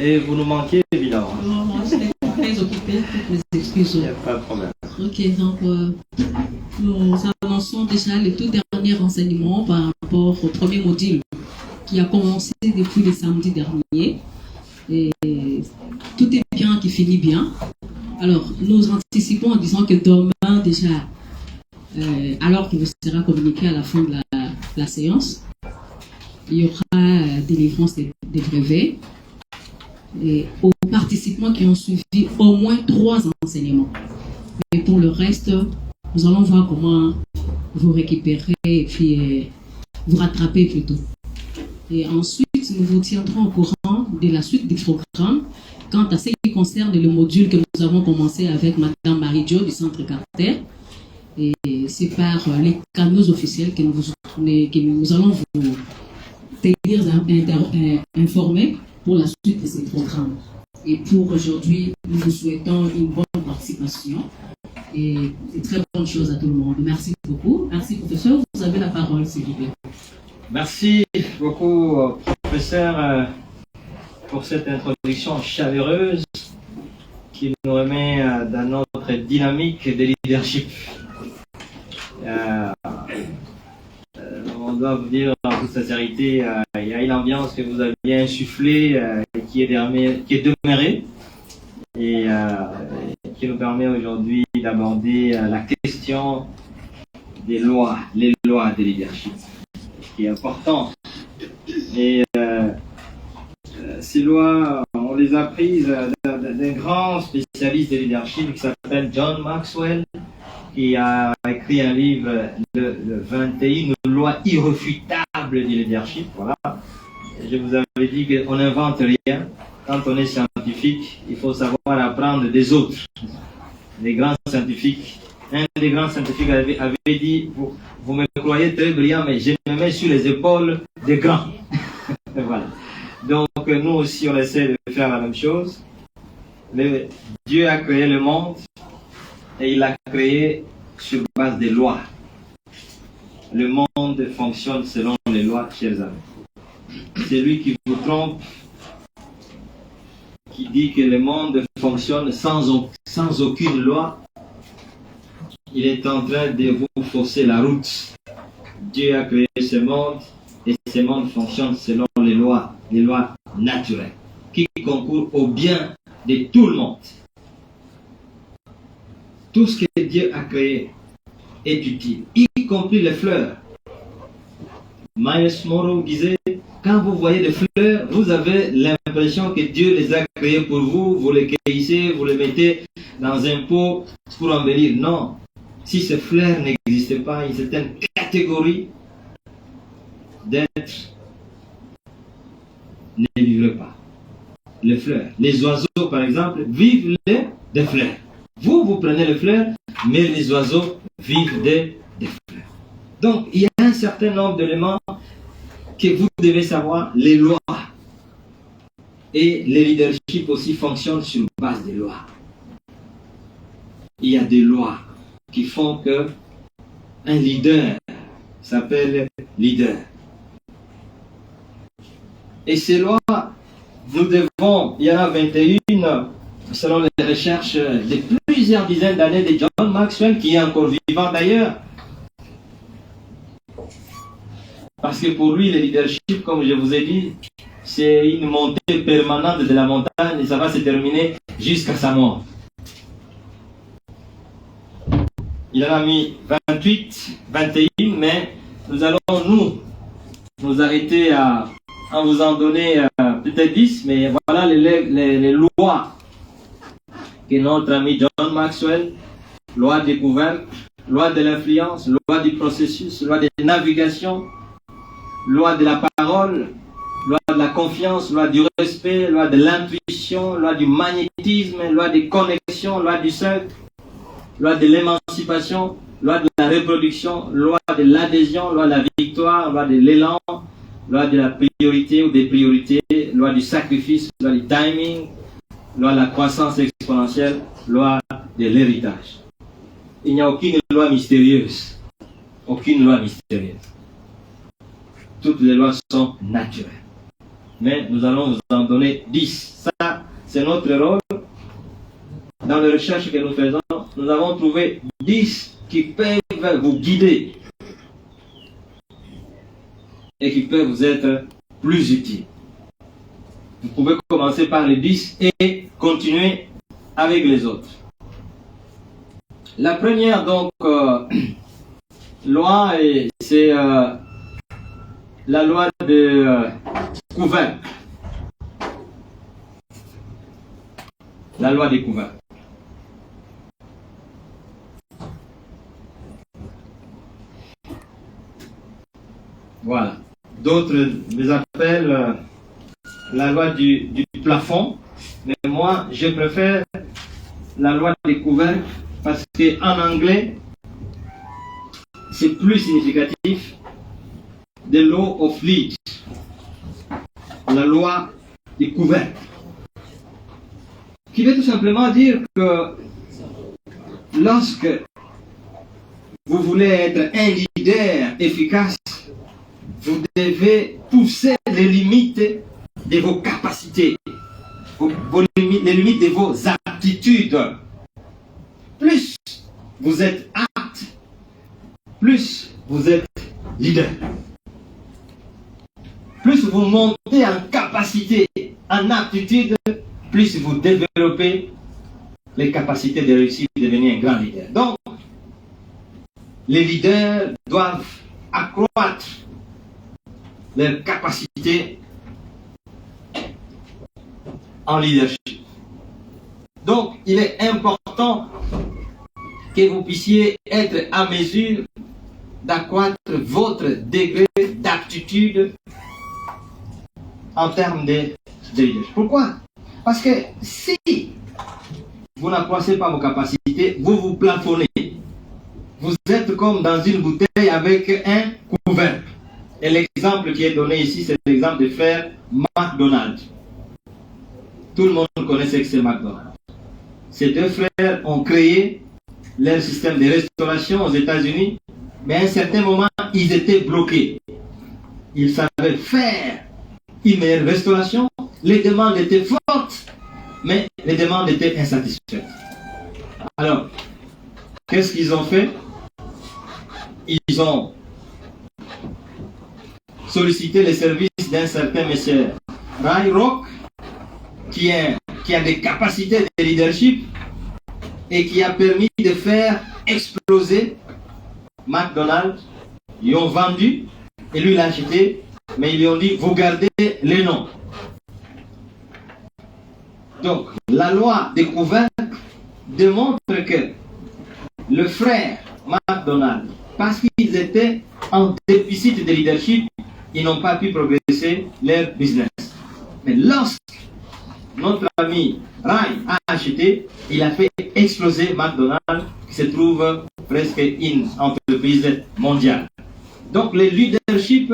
Et vous nous manquez évidemment. Non, moi, je suis très occupée, toutes mes excuses. Il n'y a pas de problème. Ok, donc nous annonçons déjà les tout derniers renseignements par rapport au premier module qui a commencé depuis le samedi dernier. Et tout est bien qui finit bien. Alors, nous anticipons en disant que demain déjà, alors qu'il vous sera communiqué à la fin de la séance, il y aura délivrance des brevets. Et aux participants qui ont suivi au moins 3 enseignements. Et pour le reste, nous allons voir comment vous récupérer et puis vous rattraper plutôt. Et ensuite, nous vous tiendrons au courant de la suite du programme quant à ce qui concerne le module que nous avons commencé avec Madame Marie-Jo du Centre Carter. Et c'est par les canaux officiels que nous allons vous tenir informés pour la suite de ces programmes. Et pour aujourd'hui, nous vous souhaitons une bonne participation et de très bonnes choses à tout le monde. Merci beaucoup. Merci, professeur. Vous avez la parole, s'il vous plaît. Merci beaucoup, professeur, pour cette introduction chaleureuse qui nous remet dans notre dynamique de leadership. On doit vous dire en toute sincérité, il y a une ambiance que vous avez insufflée qui est demeurée et qui nous permet aujourd'hui d'aborder la question des lois, les lois de leadership, qui est important. Et ces lois, on les a prises d'un grand spécialiste de leadership qui s'appelle John Maxwell, qui a écrit un livre, le 21 lois irréfutables du leadership. Voilà. Je vous avais dit qu'on n'invente rien. Quand on est scientifique, il faut savoir apprendre des autres. Les grands scientifiques. Un des grands scientifiques avait dit, vous me croyez très brillant, mais je me mets sur les épaules des grands. Voilà. Donc nous aussi, on essaie de faire la même chose. Dieu a créé le monde et il l'a créé sur base des lois. Le monde fonctionne selon les lois, chers amis. C'est lui qui vous trompe, qui dit que le monde fonctionne sans aucune loi. Il est en train de vous fausser la route. Dieu a créé ce monde et ce monde fonctionne selon les lois naturelles, qui concourent au bien de tout le monde. Tout ce que Dieu a créé est utile, y compris les fleurs. Miles Morrow disait, quand vous voyez des fleurs, vous avez l'impression que Dieu les a créées pour vous, vous les cueillissez, vous les mettez dans un pot pour embellir. Non, si ces fleurs n'existaient pas, une certaine catégorie d'êtres ne vivraient pas. Les fleurs. Les oiseaux, par exemple, vivent des fleurs. Vous prenez les fleurs, mais les oiseaux vivent des fleurs. Donc, il y a un certain nombre d'éléments que vous devez savoir, les lois. Et le leadership aussi fonctionne sur base des lois. Il y a des lois qui font que un leader s'appelle leader. Et ces lois, nous devons, il y en a 21, selon les recherches de plusieurs dizaines d'années de John Maxwell, qui est encore vivant d'ailleurs. Parce que pour lui, le leadership, comme je vous ai dit, c'est une montée permanente de la montagne et ça va se terminer jusqu'à sa mort. Il en a mis 28, 21, mais nous allons nous arrêter à vous en donner peut-être 10, mais voilà les lois que notre ami John Maxwell, loi découverte, loi de l'influence, loi du processus, loi de navigation, loi de la parole, loi de la confiance, loi du respect, loi de l'intuition, loi du magnétisme, loi des connexions, loi du cercle, loi de l'émancipation, loi de la reproduction, loi de l'adhésion, loi de la victoire, loi de l'élan, loi de la priorité ou des priorités, loi du sacrifice, loi du timing, loi de la croissance exponentielle, loi de l'héritage. Il n'y a aucune loi mystérieuse. Aucune loi mystérieuse. Toutes les lois sont naturelles. mais nous allons vous en donner 10. Ça, c'est notre rôle. Dans les recherches que nous faisons, nous avons trouvé 10 qui peuvent vous guider et qui peuvent vous être plus utiles. Vous pouvez commencer par les 10 et continuer avec les autres. La première donc loi, c'est la loi de couvercle. La loi des couvercles. Voilà. D'autres les appellent la loi du plafond, mais moi je préfère la loi des couvercles parce qu'en anglais c'est plus significatif. The law of lid, la loi des couvercles, qui veut tout simplement dire que lorsque vous voulez être un leader efficace, vous devez pousser les limites de vos capacités, les limites de vos aptitudes. Plus vous êtes apte, plus vous êtes leader. Plus vous montez en capacité, en aptitude, plus vous développez les capacités de réussir et devenir un grand leader. Donc, les leaders doivent accroître leurs capacités en leadership. Donc, il est important que vous puissiez être à mesure d'accroître votre degré d'aptitude en termes de leadership. Pourquoi? Parce que si vous n'accroissez pas vos capacités, vous vous plafonnez. Vous êtes comme dans une bouteille avec un couvercle. Et l'exemple qui est donné ici, c'est l'exemple des frères McDonald's. Tout le monde connaît ce que c'est McDonald's. Ces deux frères ont créé leur système de restauration aux États-Unis, mais à un certain moment, ils étaient bloqués. Ils savaient faire une meilleure restauration, les demandes étaient fortes, mais les demandes étaient insatisfaites. Alors, qu'est-ce qu'ils ont fait? Ils ont sollicité les services d'un certain monsieur Ray Rock, qui a des capacités de leadership et qui a permis de faire exploser McDonald's. Ils ont vendu et lui l'a acheté, mais ils lui ont dit vous gardez les noms. Donc la loi des couvercles démontre que le frère McDonald, parce qu'ils étaient en déficit de leadership, ils n'ont pas pu progresser leur business. Mais lorsque notre ami Ray a acheté, il a fait exploser McDonald's, qui se trouve presque une entreprise mondiale. Donc le leadership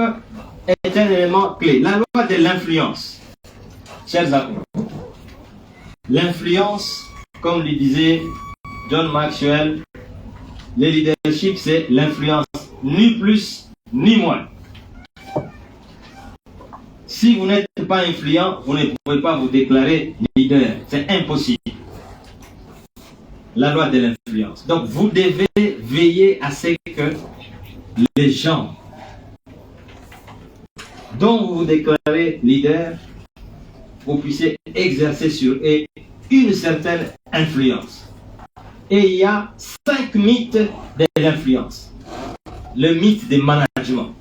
est un élément clé. La loi de l'influence. Chers amis, l'influence, comme le disait John Maxwell, le leadership c'est l'influence, ni plus ni moins. Si vous n'êtes pas influent, vous ne pouvez pas vous déclarer leader. C'est impossible. La loi de l'influence. Donc vous devez veiller à ce que les gens dont vous vous déclarez leader, vous puissiez exercer sur eux une certaine influence. Et il y a 5 mythes de l'influence. Le mythe du management.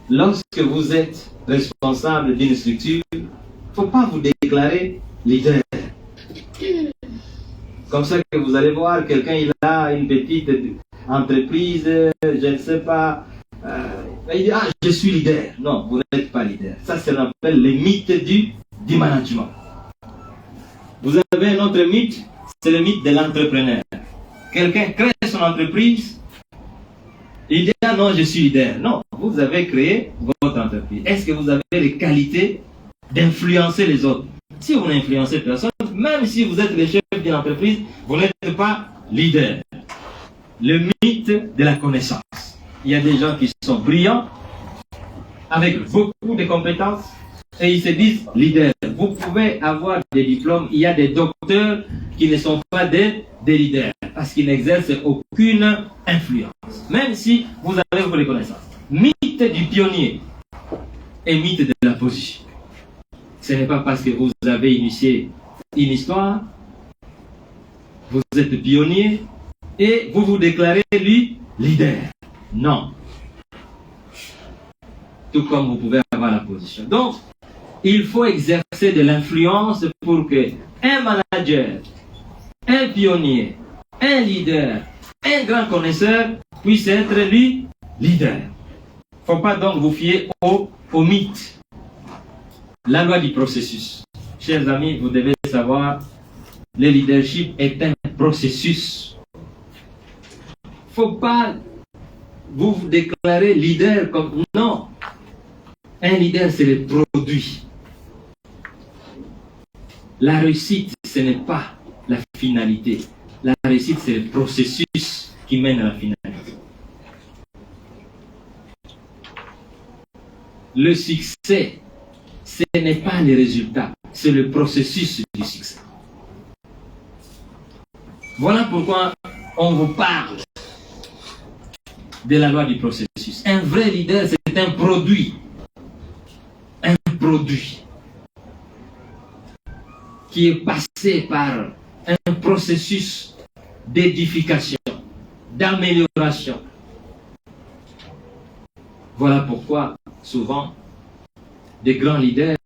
Lorsque vous êtes responsable d'une structure, il ne faut pas vous déclarer leader. Comme ça que vous allez voir, quelqu'un il a une petite entreprise, je ne sais pas, il dit, ah, je suis leader. Non, vous n'êtes pas leader. Ça, ça s'appelle les mythes du management. Vous avez un autre mythe, c'est le mythe de l'entrepreneur. Quelqu'un crée son entreprise, il dit, ah non, je suis leader. Non, vous avez créé votre entreprise. Est-ce que vous avez les qualités d'influencer les autres? Si vous n'influencez personne, même si vous êtes le chef d'une entreprise, vous n'êtes pas leader. Le mythe de la connaissance. Il y a des gens qui sont brillants, avec beaucoup de compétences et ils se disent leaders. Vous pouvez avoir des diplômes, il y a des docteurs qui ne sont pas des leaders parce qu'ils n'exercent aucune influence, même si vous avez vos connaissances. Mythe du pionnier et mythe de la position. Ce n'est pas parce que vous avez initié une histoire, vous êtes pionnier et vous vous déclarez lui leader. Non. Tout comme vous pouvez avoir la position. Donc, il faut exercer de l'influence pour que un manager, un pionnier, un leader, un grand connaisseur puisse être lui leader. Il ne faut pas donc vous fier au mythe. La loi du processus. Chers amis, vous devez savoir, le leadership est un processus. Il ne faut pas vous déclarer leader comme... Non. Un leader, c'est le produit. La réussite, ce n'est pas la finalité. La réussite, c'est le processus qui mène à la finalité. Le succès, ce n'est pas le résultat, c'est le processus du succès. Voilà pourquoi on vous parle de la loi du processus. Un vrai leader, c'est un produit. Un produit qui est passé par un processus d'édification, d'amélioration. Voilà pourquoi, souvent, des grands leaders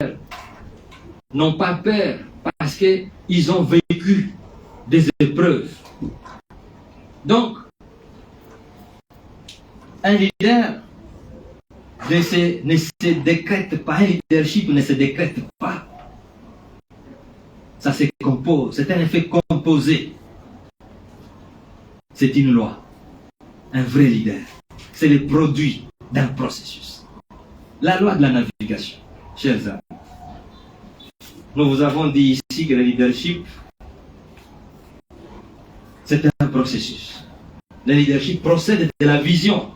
n'ont pas peur parce qu'ils ont vécu des épreuves. Donc, un leader ne se décrète pas, un leadership ne se décrète pas. Ça se compose, c'est un effet composé. C'est une loi. Un vrai leader, c'est le produit d'un processus. La loi de la navigation, chers amis. Nous vous avons dit ici que le leadership, c'est un processus. Le leadership procède de la vision.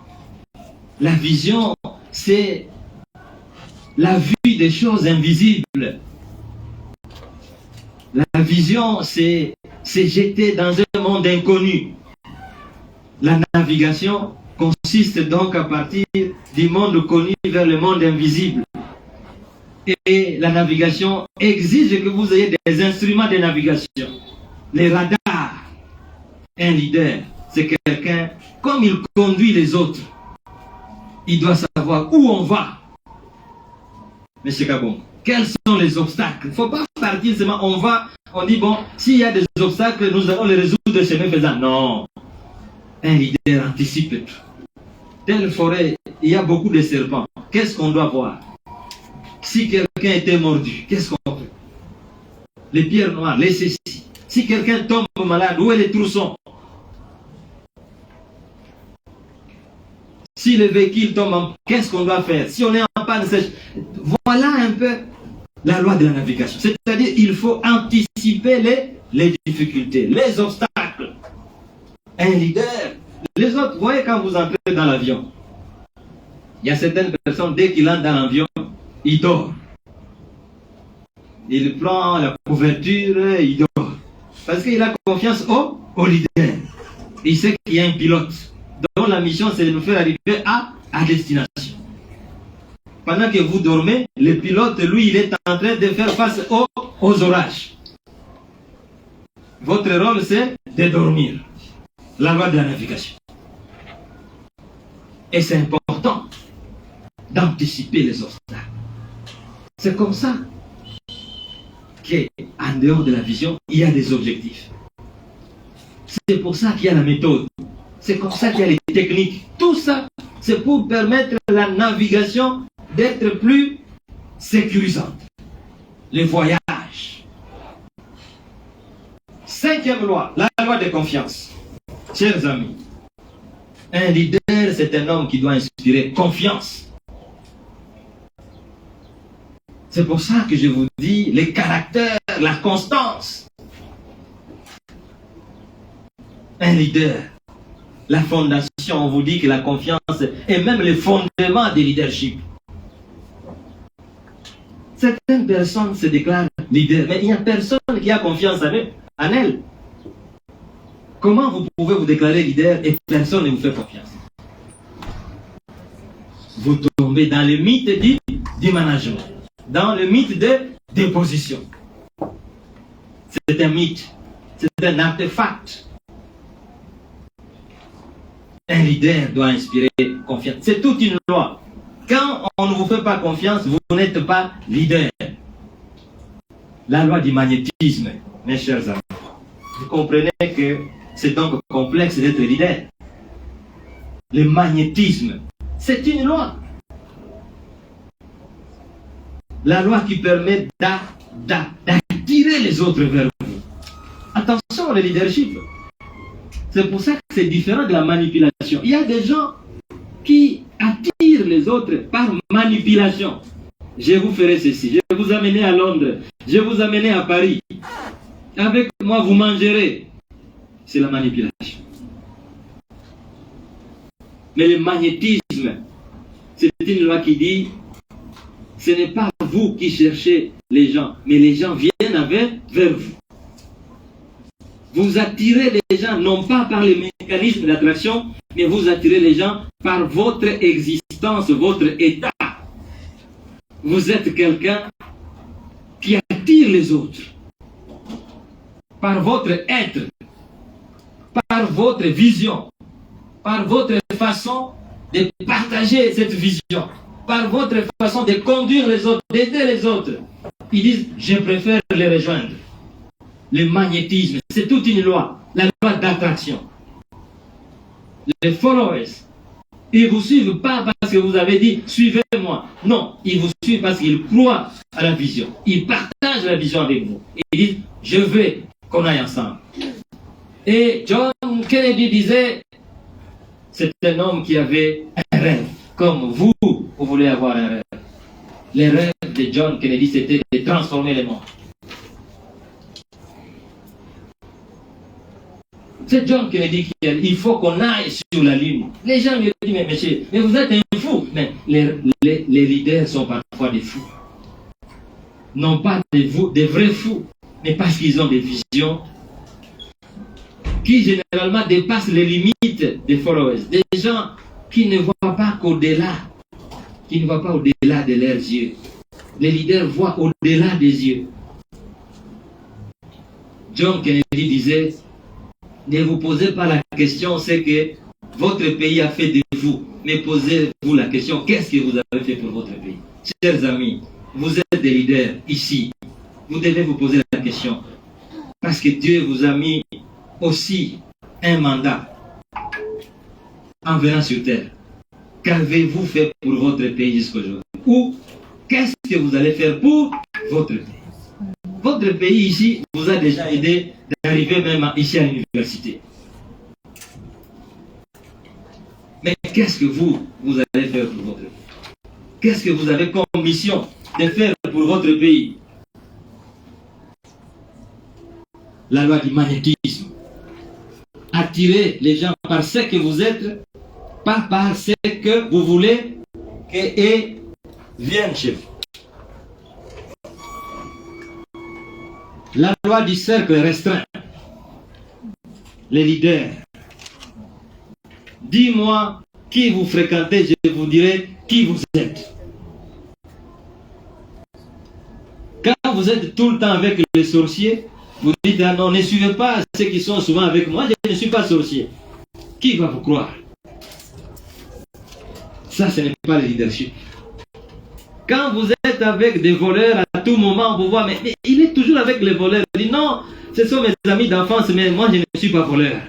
La vision, c'est la vue des choses invisibles. La vision, c'est jeter dans un monde inconnu. La navigation consiste donc à partir du monde connu vers le monde invisible. Et la navigation exige que vous ayez des instruments de navigation. Les radars. Un leader, c'est quelqu'un, comme il conduit les autres, il doit savoir où on va. Monsieur Kabon, quels sont les obstacles? Il ne faut pas partir seulement, on dit bon, s'il y a des obstacles, nous allons les résoudre chemin faisant. Non. Un leader anticipe tout. Telle forêt, il y a beaucoup de serpents. Qu'est-ce qu'on doit voir? Si quelqu'un était mordu, qu'est-ce qu'on fait? Les pierres noires, les ceci. Si quelqu'un tombe malade, où est les troussons? Si le véhicule tombe, qu'est-ce qu'on doit faire? Si on est en panne sèche. Voilà un peu la loi de la navigation. C'est-à-dire il faut anticiper les difficultés, les obstacles. Un leader, les autres, vous voyez quand vous entrez dans l'avion, il y a certaines personnes, dès qu'il entre dans l'avion, il dort. Il prend la couverture, il dort. Parce qu'il a confiance au leader. Il sait qu'il y a un pilote dont la mission c'est de nous faire arriver à destination. Pendant que vous dormez, le pilote, lui, il est en train de faire face aux orages. Votre rôle, c'est de dormir. La loi de la navigation. Et c'est important d'anticiper les obstacles. C'est comme ça qu'en dehors de la vision, il y a des objectifs. C'est pour ça qu'il y a la méthode. C'est comme ça qu'il y a les techniques. Tout ça, c'est pour permettre à la navigation d'être plus sécurisante. Les voyages. Cinquième loi, la loi de confiance. Chers amis, un leader, c'est un homme qui doit inspirer confiance. C'est pour ça que je vous dis, les caractères, la constance. Un leader, la fondation, on vous dit que la confiance est même le fondement du leadership. Certaines personnes se déclarent leaders, mais il n'y a personne qui a confiance en elles. Comment vous pouvez vous déclarer leader et personne ne vous fait confiance? Vous tombez dans le mythe du management, dans le mythe de déposition. C'est un mythe, c'est un artefact. Un leader doit inspirer confiance. C'est toute une loi. Quand on ne vous fait pas confiance, vous n'êtes pas leader. La loi du magnétisme, mes chers amis. Vous comprenez que c'est donc complexe d'être leader. Le magnétisme, c'est une loi. La loi qui permet d'attirer les autres vers vous. Attention, le leadership. C'est pour ça que c'est différent de la manipulation. Il y a des gens qui attirent les autres par manipulation. Je vous ferai ceci, je vais vous amener à Londres, je vais vous amener à Paris. Avec moi, vous mangerez. C'est la manipulation. Mais le magnétisme, c'est une loi qui dit, ce n'est pas vous qui cherchez les gens, mais les gens viennent vers vous. Vous attirez les gens non pas par les mécanismes d'attraction, mais vous attirez les gens par votre existence, votre état. Vous êtes quelqu'un qui attire les autres par votre être, par votre vision, par votre façon de partager cette vision, par votre façon de conduire les autres, d'aider les autres. Ils disent, je préfère les rejoindre. Le magnétisme, c'est toute une loi, la loi d'attraction. Les followers, ils ne vous suivent pas parce que vous avez dit, suivez-moi. Non, ils vous suivent parce qu'ils croient à la vision. Ils partagent la vision avec vous. Ils disent, je veux qu'on aille ensemble. Et John Kennedy disait, c'est un homme qui avait un rêve. Comme vous voulez avoir un rêve. Les rêves de John Kennedy, c'était de transformer le monde. C'est John Kennedy qui a dit, il faut qu'on aille sur la Lune. Les gens me disent, mais monsieur, mais vous êtes un fou. Mais les leaders sont parfois des fous. Non pas des vrais fous, mais parce qu'ils ont des visions qui généralement dépassent les limites des followers. Des gens qui ne voient pas qu'au-delà, qui ne voient pas au-delà de leurs yeux. Les leaders voient au-delà des yeux. John Kennedy disait, ne vous posez pas la question, c'est que votre pays a fait de vous. Mais posez-vous la question, qu'est-ce que vous avez fait pour votre pays? Chers amis, vous êtes des leaders ici. Vous devez vous poser la question. Parce que Dieu vous a mis aussi un mandat en venant sur terre. Qu'avez-vous fait pour votre pays jusqu'aujourd'hui? Ou qu'est-ce que vous allez faire pour votre pays? Votre pays ici vous a déjà aidé d'arriver même ici à l'université. Mais qu'est-ce que vous allez faire pour votre pays? Qu'est-ce que vous avez comme mission de faire pour votre pays? La loi du magnétisme. Attirez les gens par ce que vous êtes, pas par ce que vous voulez qu'ils viennent chez vous. La loi du cercle restreint. Les leaders. Dis-moi qui vous fréquentez, je vous dirai qui vous êtes. Quand vous êtes tout le temps avec les sorciers, vous dites, ah non, ne suivez pas ceux qui sont souvent avec moi, je ne suis pas sorcier. Qui va vous croire? Ça, ce n'est pas le leadership. Quand vous êtes avec des voleurs, à tout moment, vous voyez, mais il est toujours avec les voleurs. Il dit, non, ce sont mes amis d'enfance, mais moi, je ne suis pas voleur.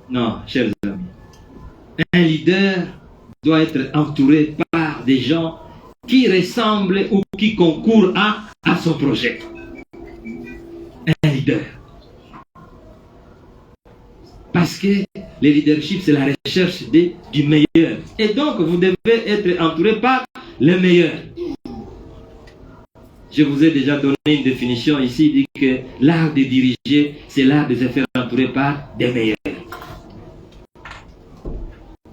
Non, chers amis. Un leader doit être entouré par des gens qui ressemblent ou qui concourent à son projet. Un leader. Parce que le leadership, c'est la recherche du meilleur. Et donc, vous devez être entouré par les meilleurs. Je vous ai déjà donné une définition ici, dit que l'art de diriger, c'est l'art de se faire entourer par des meilleurs.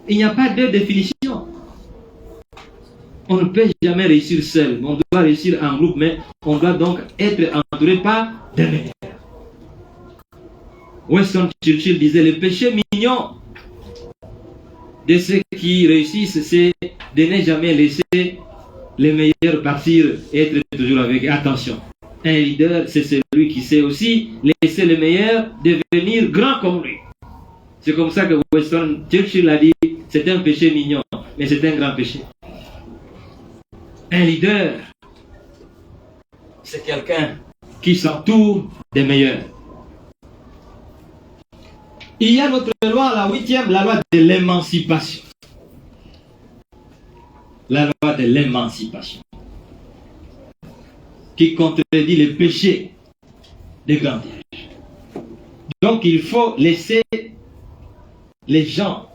Il n'y a pas de définition. On ne peut jamais réussir seul. On doit réussir en groupe, mais on doit donc être entouré par des meilleurs. Winston Churchill disait, le péché mignon de ceux qui réussissent, c'est de ne jamais laisser les meilleurs partir et être toujours avec. Attention, un leader, c'est celui qui sait aussi laisser les meilleurs devenir grands comme lui. C'est comme ça que Winston Churchill a dit, c'est un péché mignon, mais c'est un grand péché. Un leader, c'est quelqu'un qui s'entoure des meilleurs. Il y a notre loi, la 8e, la loi de l'émancipation. La loi de l'émancipation. Qui contredit les péchés des grands dirigeants. Donc il faut laisser les gens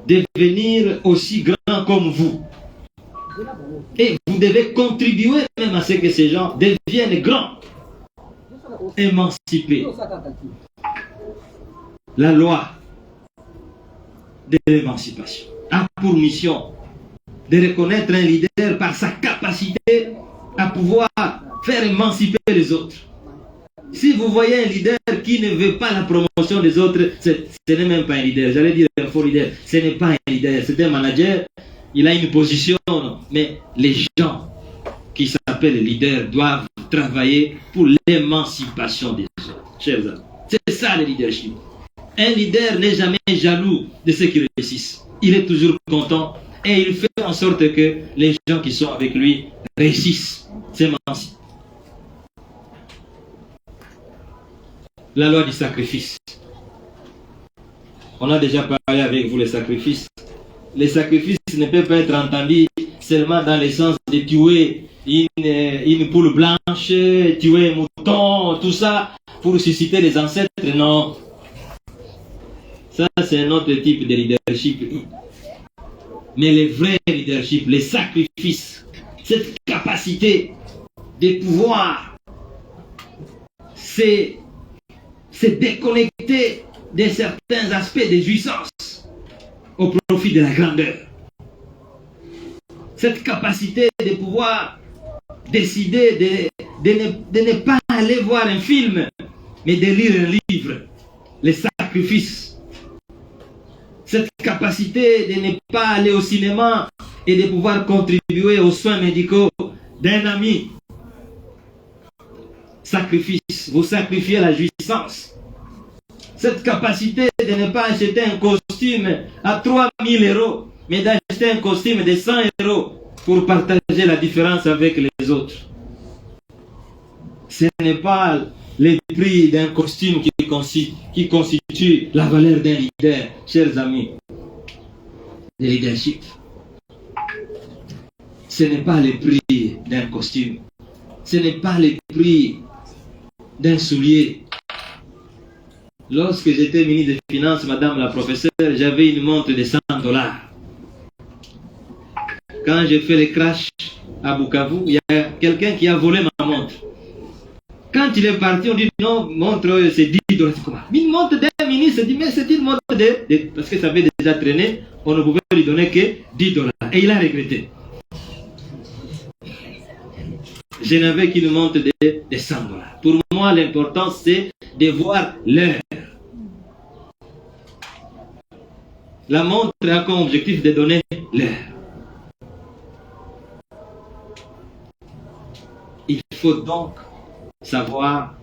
devenir aussi grands comme vous. Et vous devez contribuer même à ce que ces gens deviennent grands, émancipés. La loi de l'émancipation a pour mission de reconnaître un leader par sa capacité à pouvoir faire émanciper les autres. Si vous voyez un leader qui ne veut pas la promotion des autres, ce n'est même pas un leader. J'allais dire un faux leader. Ce n'est pas un leader, c'est un manager. Il a une position, mais les gens qui s'appellent leaders doivent travailler pour l'émancipation des autres. Chers amis, c'est ça le leadership. Un leader n'est jamais jaloux de ceux qui réussissent. Il est toujours content et il fait en sorte que les gens qui sont avec lui réussissent, s'émancipent. La loi du sacrifice. On a déjà parlé avec vous les sacrifices. Les sacrifices ne peuvent pas être entendus seulement dans le sens de tuer une poule blanche, tuer un mouton, tout ça pour susciter les ancêtres. Non. Ça, c'est un autre type de leadership. Mais le vrai leadership, les sacrifices, cette capacité de pouvoir se déconnecter de certains aspects de jouissance au profit de la grandeur. Cette capacité de pouvoir décider de ne pas aller voir un film, mais de lire un livre, les sacrifices. Cette capacité de ne pas aller au cinéma et de pouvoir contribuer aux soins médicaux d'un ami. Sacrifice, vous sacrifiez la jouissance. Cette capacité de ne pas acheter un costume à 3000 €, mais d'acheter un costume de 100 € pour partager la différence avec les autres. Ce n'est pas le prix d'un costume qui constitue la valeur d'un leader, chers amis. Le leadership. Ce n'est pas le prix d'un costume. Ce n'est pas le prix d'un soulier. Lorsque j'étais ministre des Finances, madame la professeure, j'avais une montre de 100 $. Quand j'ai fait le crash à Bukavu, il y a quelqu'un qui a volé ma montre. Quand il est parti, on dit non, montre c'est 10 $. C'est comment? Une montre d'un ministre, dit mais c'est une montre parce que ça avait déjà traîné, on ne pouvait lui donner que 10 $. Et il a regretté. Je n'avais qu'une montre de 100 $. Pour moi, l'important c'est de voir l'heure. La montre a comme objectif de donner l'heure. Il faut donc savoir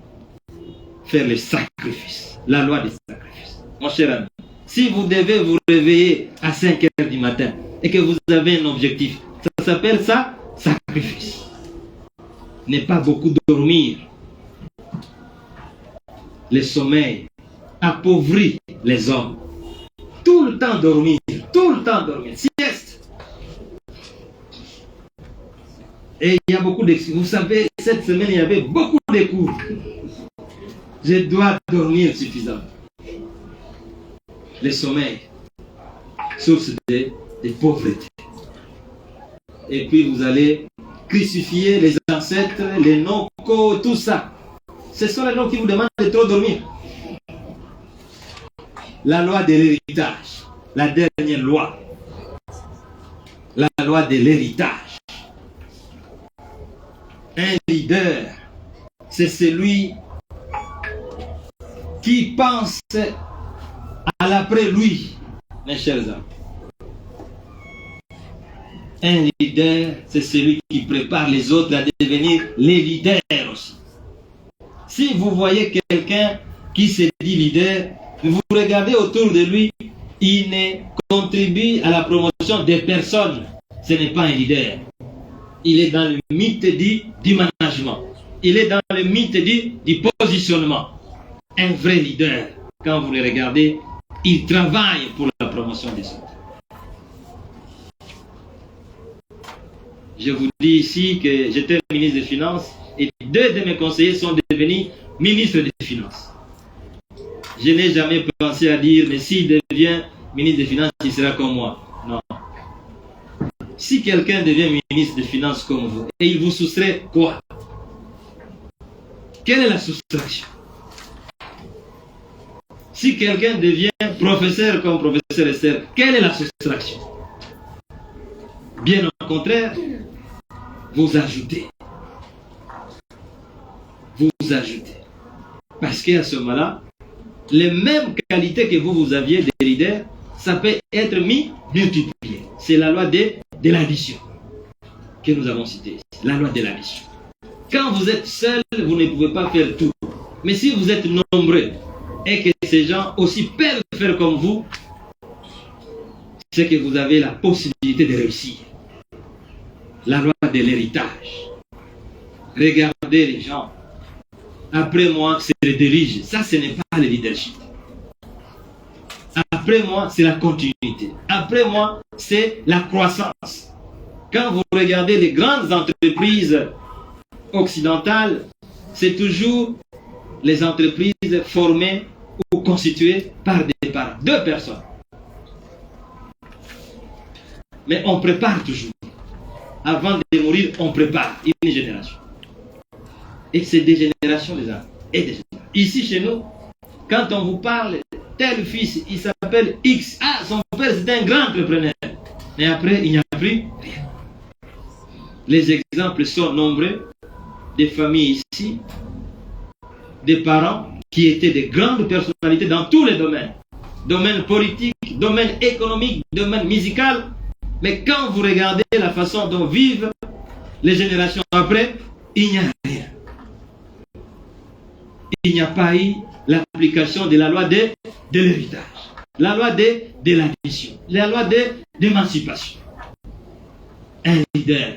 faire les sacrifices. La loi des sacrifices. Mon cher ami, si vous devez vous réveiller à 5 h du matin et que vous avez un objectif, ça s'appelle ça sacrifice. Ne pas beaucoup dormir. Le sommeil appauvrit les hommes. Tout le temps dormir, sieste. Et il y a beaucoup de... Vous savez, cette semaine, il y avait beaucoup de cours. Je dois dormir suffisamment. Le sommeil, source de pauvreté. Et puis vous allez crucifier les ancêtres, les noms, tout ça. Ce sont les noms qui vous demandent de trop dormir. La loi de l'héritage, la dernière loi. la loi de l'héritage. Un leader, c'est celui qui pense à l'après-lui, mes chers amis. Un leader, c'est celui qui prépare les autres à devenir les leaders aussi. Si vous voyez quelqu'un qui se dit leader, vous regardez autour de lui, il ne contribue à la promotion des personnes. Ce n'est pas un leader. Il est dans le mythe du management. Il est dans le mythe du positionnement. Un vrai leader, quand vous le regardez, il travaille pour la promotion des autres. Je vous dis ici que j'étais ministre des Finances et 2 de mes conseillers sont devenus ministres des Finances. Je n'ai jamais pensé à dire, mais s'il devient ministre des Finances, il sera comme moi. Non. Si quelqu'un devient ministre des Finances comme vous, et il vous soustrait quoi? Quelle est la soustraction? Si quelqu'un devient professeur comme professeur Esther, quelle est la soustraction? Bien au contraire, vous ajoutez. Vous ajoutez. Parce qu'à ce moment-là, les mêmes qualités que vous aviez des leaders, ça peut être multiplié. C'est la loi de l'addition que nous avons citée ici. La loi de l'addition. Quand vous êtes seul, vous ne pouvez pas faire tout. Mais si vous êtes nombreux et que ces gens aussi peuvent faire comme vous, c'est que vous avez la possibilité de réussir. La loi de l'héritage. Regardez les gens. Après moi, c'est le dirige. Ça, ce n'est pas le leadership. Après moi, c'est la continuité. Après moi, c'est la croissance. Quand vous regardez les grandes entreprises occidentales, c'est toujours les entreprises formées ou constituées par 2 personnes. Mais on prépare toujours. Avant de mourir, on prépare une génération. Et c'est des générations des uns et des générations. Ici, chez nous, quand on vous parle, tel fils, il s'appelle X. Ah, son père, c'est un grand entrepreneur. Mais après, il n'y a plus rien. Les exemples sont nombreux. Des familles ici, des parents qui étaient de grandes personnalités dans tous les domaines. Domaine politique, domaine économique, domaine musical. Mais quand vous regardez la façon dont vivent les générations après, il n'y a rien. Il n'y a pas eu l'application de la loi de l'héritage, la loi de l'addition, la loi de l'émancipation. Un leader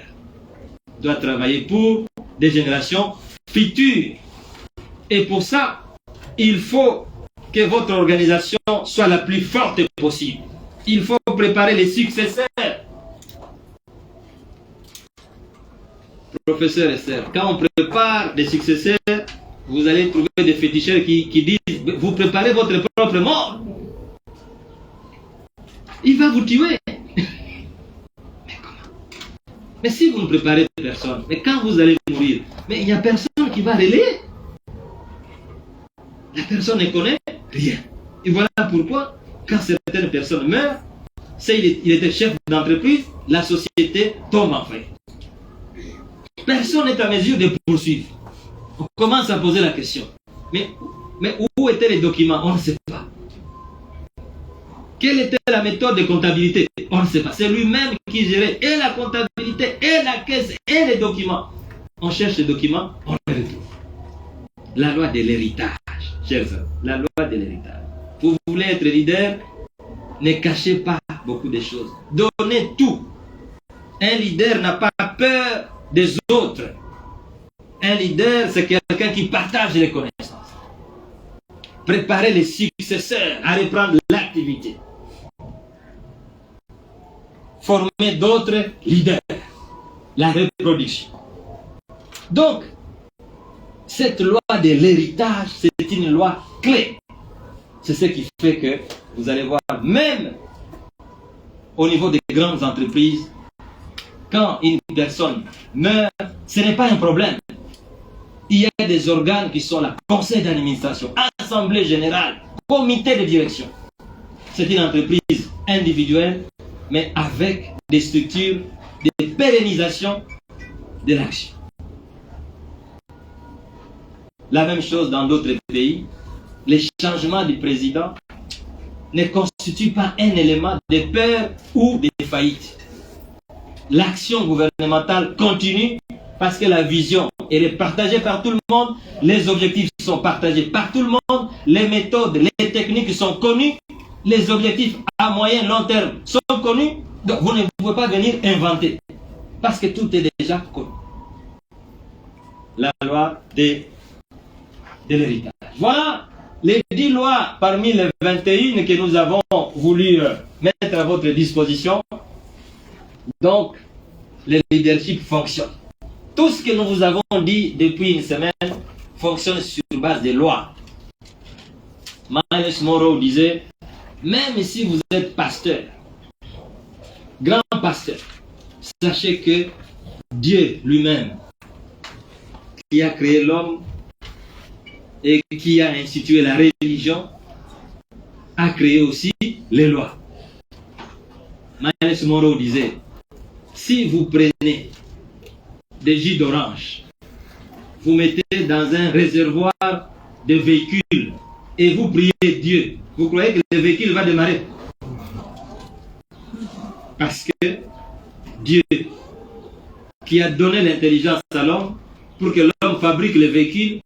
doit travailler pour des générations futures. Et pour ça, il faut que votre organisation soit la plus forte possible. Il faut préparer les successeurs. Professeur Esther, quand on prépare des successeurs, vous allez trouver des féticheurs qui disent, vous préparez votre propre mort. Il va vous tuer. Mais comment? Mais si vous ne préparez personne, mais quand vous allez mourir, mais il n'y a personne qui va relayer. La personne ne connaît rien. Et voilà pourquoi, quand certaines personnes meurent, s'il était chef d'entreprise, la société tombe en faillite. Personne n'est à mesure de poursuivre. On commence à poser la question. Mais où étaient les documents? On ne sait pas. Quelle était la méthode de comptabilité? On ne sait pas. C'est lui-même qui gérait et la comptabilité, et la caisse, et les documents. On cherche les documents, on les retrouve. La loi de l'héritage, chers amis. La loi de l'héritage. Vous voulez être leader, ne cachez pas beaucoup de choses. Donnez tout. Un leader n'a pas peur des autres. Un leader, c'est quelqu'un qui partage les connaissances. Préparer les successeurs à reprendre l'activité. Former d'autres leaders. La reproduction. Donc, cette loi de l'héritage, c'est une loi clé. C'est ce qui fait que vous allez voir, même au niveau des grandes entreprises, quand une personne meurt, ce n'est pas un problème. Il y a des organes qui sont là, conseil d'administration, assemblée générale, comité de direction. C'est une entreprise individuelle, mais avec des structures de pérennisation de l'action. La même chose dans d'autres pays. Les changements du président ne constituent pas un élément de peur ou de faillite. L'action gouvernementale continue parce que la vision elle est partagée par tout le monde, les objectifs sont partagés par tout le monde, les méthodes, les techniques sont connues, les objectifs à moyen long terme sont connus, donc vous ne pouvez pas venir inventer parce que tout est déjà connu. La loi de l'héritage. Voilà les 10 lois parmi les 21 que nous avons voulu mettre à votre disposition. Donc, le leadership fonctionne. Tout ce que nous vous avons dit depuis une semaine fonctionne sur base des lois. Miles Monroe disait, même si vous êtes pasteur, grand pasteur, sachez que Dieu lui-même, qui a créé l'homme et qui a institué la religion, a créé aussi les lois. Miles Monroe disait, si vous prenez des jus d'orange, vous mettez dans un réservoir de véhicules et vous priez Dieu, vous croyez que le véhicule va démarrer? Parce que Dieu, qui a donné l'intelligence à l'homme pour que l'homme fabrique le véhicule,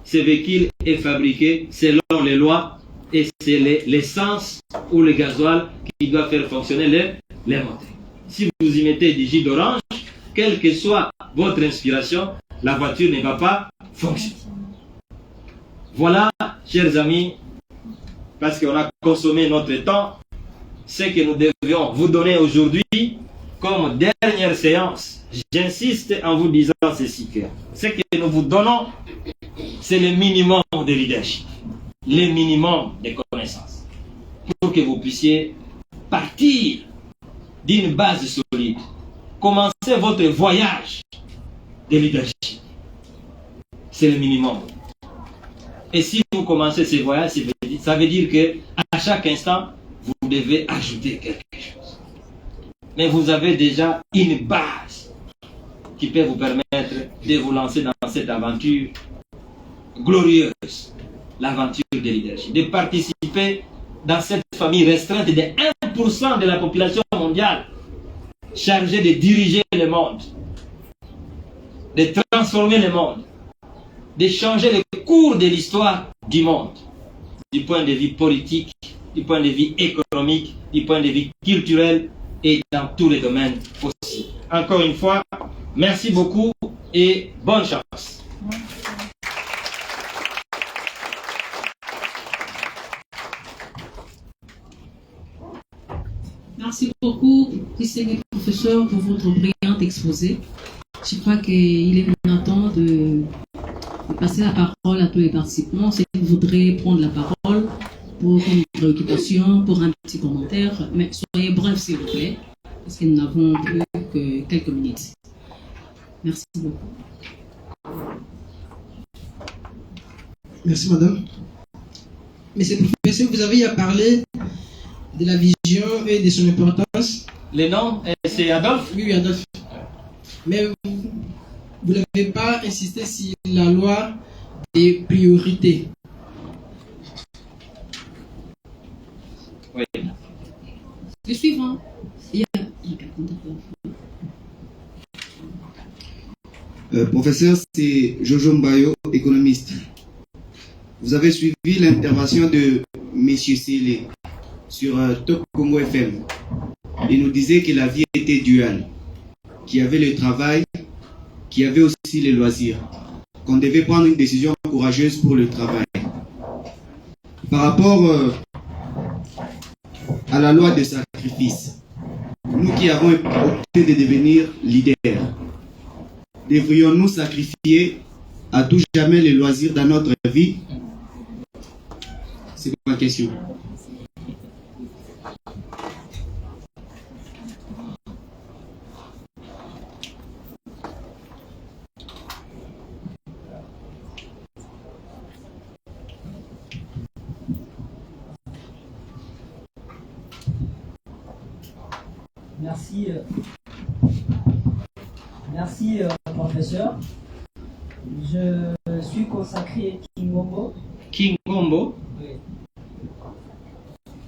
ce véhicule est fabriqué selon les lois et c'est l'essence ou le gasoil qui doit faire fonctionner les moteurs. Si vous y mettez du jus d'orange, quelle que soit votre inspiration, la voiture ne va pas fonctionner. Voilà, chers amis, parce qu'on a consommé notre temps, ce que nous devions vous donner aujourd'hui comme dernière séance. J'insiste en vous disant ceci, que ce que nous vous donnons, c'est le minimum de leadership, le minimum de connaissances, pour que vous puissiez partir d'une base solide. Commencez votre voyage de leadership. C'est le minimum. Et si vous commencez ce voyage, ça veut dire qu'à chaque instant, vous devez ajouter quelque chose. Mais vous avez déjà une base qui peut vous permettre de vous lancer dans cette aventure glorieuse, l'aventure de leadership, de participer dans cette famille restreinte de 1% de la population mondiale chargée de diriger le monde, de transformer le monde, de changer le cours de l'histoire du monde, du point de vue politique, du point de vue économique, du point de vue culturel et dans tous les domaines possibles. Encore une fois, merci beaucoup et bonne chance. Merci beaucoup, distingué professeur, pour votre brillant exposé. Je crois qu'il est maintenant temps de passer la parole à tous les participants. Ceux qui voudraient prendre la parole pour une préoccupation, pour un petit commentaire, mais soyez brefs s'il vous plaît, parce que nous n'avons plus que quelques minutes. Merci beaucoup. Merci madame. Monsieur le professeur, vous avez parlé de la vision et de son importance. Le nom, c'est Adolphe? Oui, Adolphe. Mais vous n'avez pas insisté sur la loi des priorités. Oui. Le suivant. Professeur, c'est Jojo Mbayo, économiste. Vous avez suivi l'intervention de M. Sélé sur Top Congo FM. Il nous disait que la vie était duale, qu'il y avait le travail, qu'il y avait aussi les loisirs, qu'on devait prendre une décision courageuse pour le travail. Par rapport à la loi de sacrifice, nous qui avons opté de devenir leaders, devrions-nous sacrifier à tout jamais les loisirs dans notre vie? C'est ma question. Merci. Merci, professeur. Je suis consacré Kingombo. Kingombo, Oui.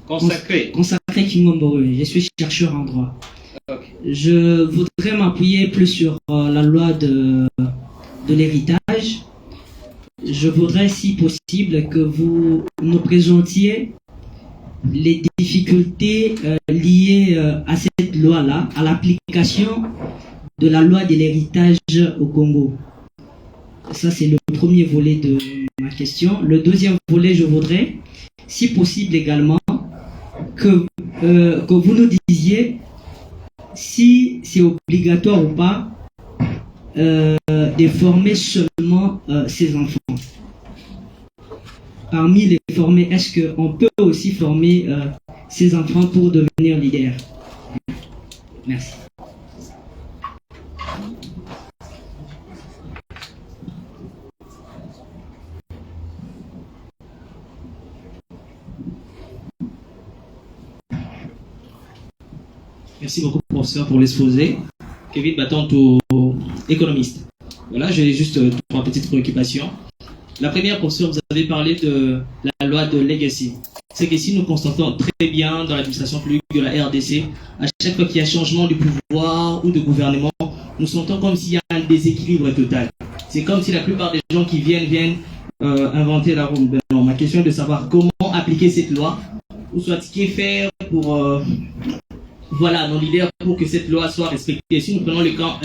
consacré. Consacré Kingombo, oui. Je suis chercheur en droit. Ok. Je voudrais m'appuyer plus sur la loi de l'héritage. Je voudrais, si possible, que vous nous présentiez les difficultés liées à cette loi-là, à l'application de la loi de l'héritage au Congo. Ça, c'est le premier volet de ma question. Le deuxième volet, je voudrais, si possible également, que vous nous disiez si c'est obligatoire ou pas de former seulement ces enfants. Parmi les formés, est-ce qu'on peut aussi former ces enfants pour devenir leaders? Merci. Merci beaucoup, professeur, pour l'exposé. Kevin Baton, économiste. Voilà, j'ai juste trois petites préoccupations. La première, professeur, vous avez parlé de la loi de Legacy. C'est qu'ici, nous constatons très bien dans l'administration publique de la RDC, à chaque fois qu'il y a changement de pouvoir ou de gouvernement, nous sentons comme s'il y a un déséquilibre total. C'est comme si la plupart des gens qui viennent inventer la roue. Non, ma question est de savoir comment appliquer cette loi, ou soit ce qui est fait pour voilà, nos leaders pour que cette loi soit respectée. Si nous prenons les cas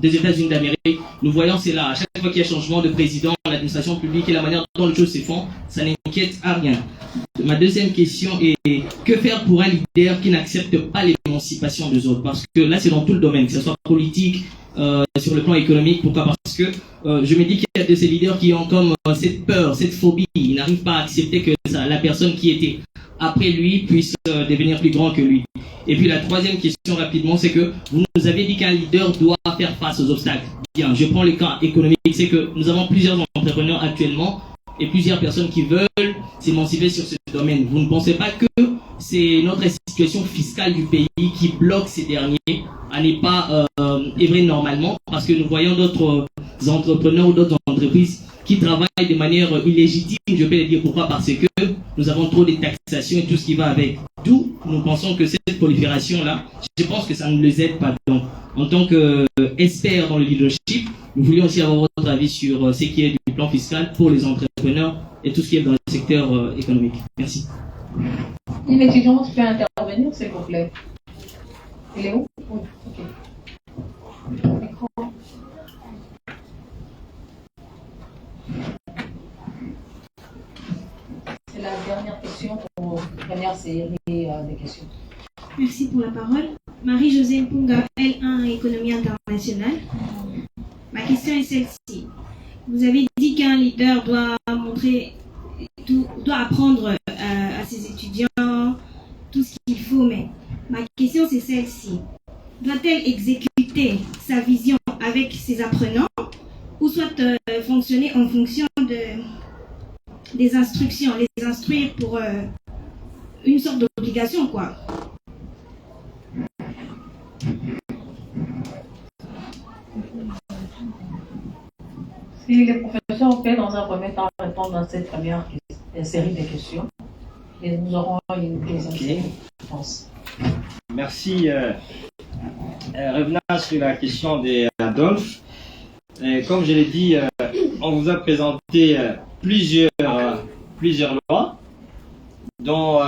des États-Unis d'Amérique, nous voyons c'est là. À chaque fois qu'il y a changement de président, l'administration publique et la manière dont les choses se font, ça n'inquiète à rien. Ma deuxième question est que faire pour un leader qui n'accepte pas l'émancipation des autres? Parce que là, c'est dans tout le domaine, que ce soit politique, sur le plan économique. Pourquoi? Parce que je me dis qu'il y a de ces leaders qui ont comme cette peur, cette phobie. Ils n'arrivent pas à accepter que la personne qui était après lui puisse devenir plus grand que lui. Et puis la troisième question rapidement, c'est que vous nous avez dit qu'un leader doit faire face aux obstacles. Bien, je prends le cas économique, c'est que nous avons plusieurs entrepreneurs actuellement et plusieurs personnes qui veulent s'émanciper sur ce domaine. Vous ne pensez pas que c'est notre situation fiscale du pays qui bloque ces derniers à ne pas œuvrer normalement, parce que nous voyons d'autres entrepreneurs ou d'autres entreprises qui travaillent de manière illégitime, je peux le dire. Pourquoi? Parce que nous avons trop de taxations et tout ce qui va avec. D'où nous pensons que cette prolifération-là, je pense que ça ne les aide pas. Donc, en tant qu'expert dans le leadership, nous voulions aussi avoir votre avis sur ce qui est du plan fiscal pour les entrepreneurs et tout ce qui est dans le secteur économique. Merci. Une étudiante peut intervenir, s'il vous plaît. Il est où? Oui, ok. Micro. C'est la dernière question pour la première série de questions. Merci pour la parole. Marie-Josée Mpunga, L1 Économie internationale. Ma question est celle-ci. Vous avez dit qu'un leader doit apprendre à ses étudiants tout ce qu'il faut, mais ma question c'est celle-ci. Doit-elle exécuter sa vision avec ses apprenants ou soit fonctionner en fonction des instructions, les instruire pour une sorte d'obligation, quoi? Si les professeurs peuvent dans un premier temps répondre à cette première série de questions, et nous aurons une deuxième série, je pense. Merci. Revenant sur la question d'Adolphe, comme je l'ai dit, on vous a présenté plusieurs lois, dont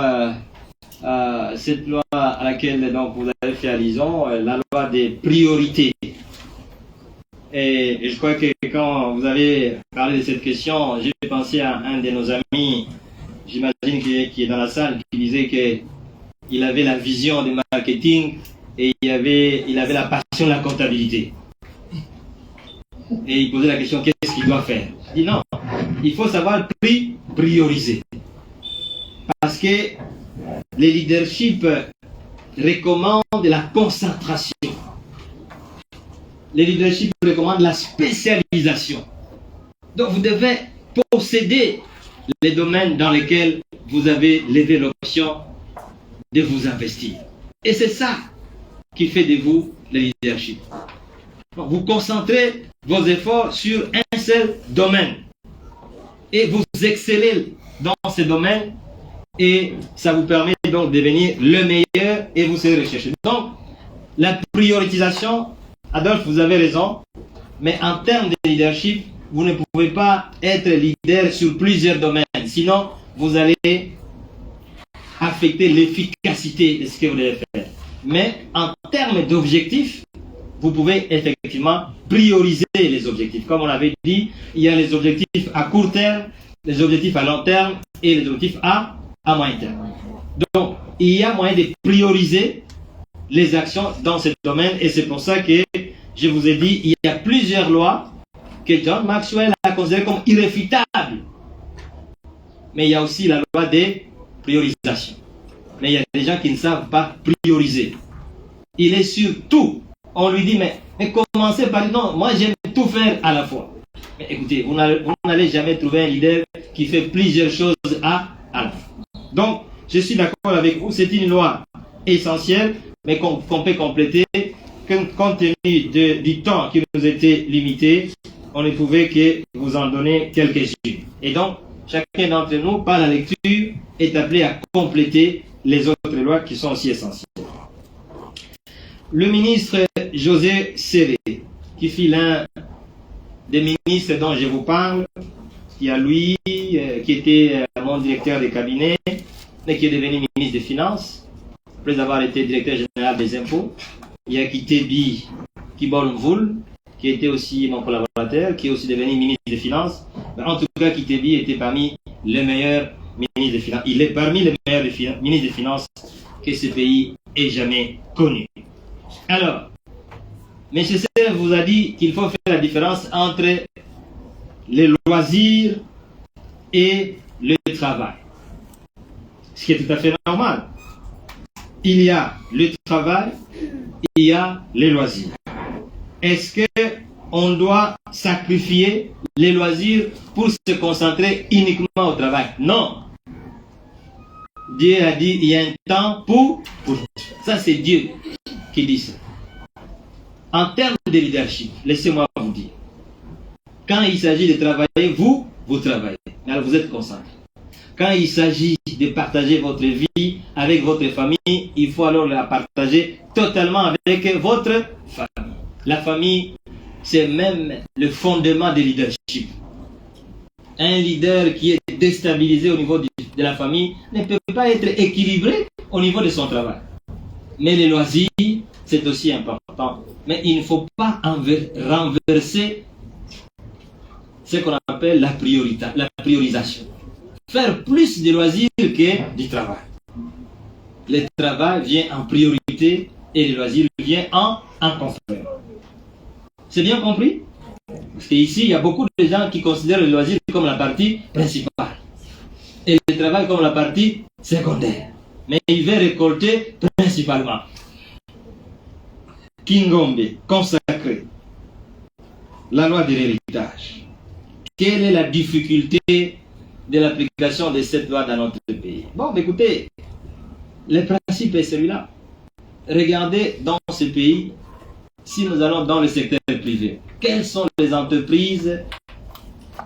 cette loi à laquelle donc, vous avez fait allusion, la loi des priorités. Et je crois que quand vous avez parlé de cette question, j'ai pensé à un de nos amis, j'imagine qui est dans la salle, qui disait qu'il avait la vision du marketing et il avait la passion de la comptabilité. Et il posait la question, qu'est-ce qu'il doit faire? Il dit non, il faut savoir prioriser. Parce que les leaderships recommandent la concentration. Les leaderships recommandent la spécialisation. Donc vous devez posséder les domaines dans lesquels vous avez levé l'option de vous investir. Et c'est ça qui fait de vous le leadership. Donc, vous concentrez vos efforts sur un seul domaine. Et vous excellez dans ce domaine. Et ça vous permet donc de devenir le meilleur et vous serez recherché. Donc, la prioritisation, Adolphe, vous avez raison. Mais en termes de leadership, vous ne pouvez pas être leader sur plusieurs domaines. Sinon, vous allez affecter l'efficacité de ce que vous devez faire. Mais en termes d'objectifs, vous pouvez effectivement prioriser les objectifs. Comme on l'avait dit, il y a les objectifs à court terme, les objectifs à long terme et les objectifs à moyen terme. Donc, il y a moyen de prioriser les actions dans ce domaine et c'est pour ça que je vous ai dit, il y a plusieurs lois que John Maxwell a considérées comme irréfutables. Mais il y a aussi la loi des priorisations. Mais il y a des gens qui ne savent pas prioriser. Il est sur tout. On lui dit, mais commencez par dire, non, moi j'aime tout faire à la fois. Mais écoutez, vous n'allez jamais trouver un leader qui fait plusieurs choses à la fois. Donc, je suis d'accord avec vous, c'est une loi essentielle, mais qu'on peut compléter. Compte tenu du temps qui nous était limité, on ne pouvait que vous en donner quelques-unes. Et donc, chacun d'entre nous, par la lecture, est appelé à compléter les autres lois qui sont aussi essentielles. Le ministre José Séré, qui fut l'un des ministres dont je vous parle, il y a lui, qui était mon directeur de cabinet, mais qui est devenu ministre des Finances, après avoir été directeur général des impôts. Il y a Kitebi Kibolmvoul, qui était aussi mon collaborateur, qui est aussi devenu ministre des Finances. Mais en tout cas, Kitebi était parmi les meilleurs ministres des Finances. Il est parmi les meilleurs ministres des Finances que ce pays ait jamais connu. Alors, M. Serre vous a dit qu'il faut faire la différence entre les loisirs et le travail. Ce qui est tout à fait normal. Il y a le travail, il y a les loisirs. Est-ce qu'on doit sacrifier les loisirs pour se concentrer uniquement au travail? Non. Dieu a dit, il y a un temps pour ça, c'est Dieu qui dit ça. En termes de leadership, laissez-moi vous dire, quand il s'agit de travailler, vous travaillez. Alors vous êtes concentré. Quand il s'agit de partager votre vie avec votre famille, il faut alors la partager totalement avec votre famille. La famille, c'est même le fondement du leadership. Un leader qui est déstabilisé au niveau de la famille ne peut pas être équilibré au niveau de son travail. Mais les loisirs, c'est aussi important. Mais il ne faut pas renverser ce qu'on appelle la priorisation. Faire plus de loisirs que du travail. Le travail vient en priorité et le loisir vient en complément. C'est bien compris? Parce qu'ici, il y a beaucoup de gens qui considèrent le loisir comme la partie principale et le travail comme la partie secondaire. Mais il veut récolter principalement. Kingombe, consacré. La loi de l'héritage. Quelle est la difficulté de l'application de cette loi dans notre pays? Bon, écoutez, le principe est celui-là. Regardez dans ce pays, si nous allons dans le secteur privé, quelles sont les entreprises